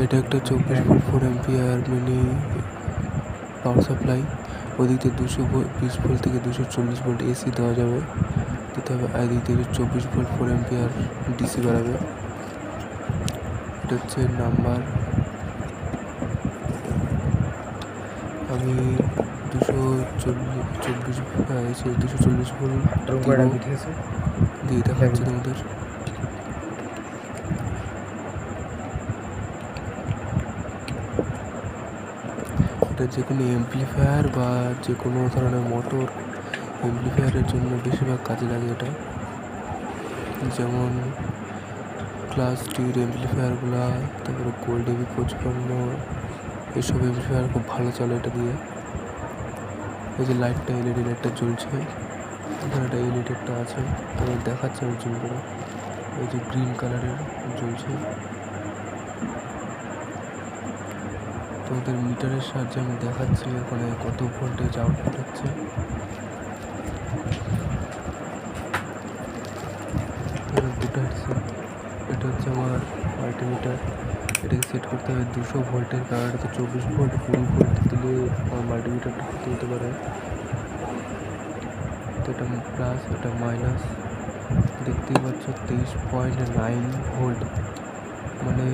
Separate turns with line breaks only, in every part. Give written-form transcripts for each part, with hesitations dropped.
এটা একটা 24 volt 4 ampere mini power supply. ওদিক থেকে 220 ভোল্ট থেকে 240 ভোল্ট এসি দেওয়া যাবে দিতে হবে, আর এদিক থেকে 24 ভোল্ট 4 অ্যাম্পিয়ার ডিসি বাড়াবে। এটা হচ্ছে নাম্বার। আমি 240 ভোল্ট দিয়ে দেখাচ্ছি তোমাদের। এটা যে কোনো এমপ্লিফায়ার বা যে কোনো ধরনের মোটর এমপ্লিফায়ারের জন্য বেশিরভাগ কাজে লাগে এটা। যেমন ক্লাস টির এমপ্লিফায়ারগুলো, তারপরে গোল্ড এবি 55, এসব এমপ্লিফায়ার খুব ভালো চলে এটা দিয়ে। এই যে লাইটটা, এলইডি লাইটটা জ্বলছে, এখানে একটা এলইডি একটা আছে, তোমাদের দেখাচ্ছে আমি জুম করে। এই যে গ্রিন কালারের জ্বলছে। তোমাদের মিটারের সাহায্যে আমি দেখাচ্ছি ওখানে কত ভোল্টেজ আউটপুট হচ্ছে। দুটো হচ্ছে, এটা হচ্ছে আমার মাল্টিমিটার। এটাকে সেট করতে হবে 200 ভোল্টের, কারণ এটা তো 24 ভোল্ট, 20 ভোল্ট দিলে আমার মাল্টিমিটারটা হতে পারে। তো এটা প্লাস, এটা মাইনাস। দেখতেই পাচ্ছ 23.9 ভোল্ট, মানে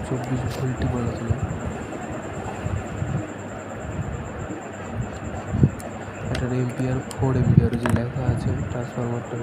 24 ভোল্টই বলা চলে। এটা এম্পিয়ার 4 এম্পিয়ার যে লেখা আছে ট্রান্সফরমারটার।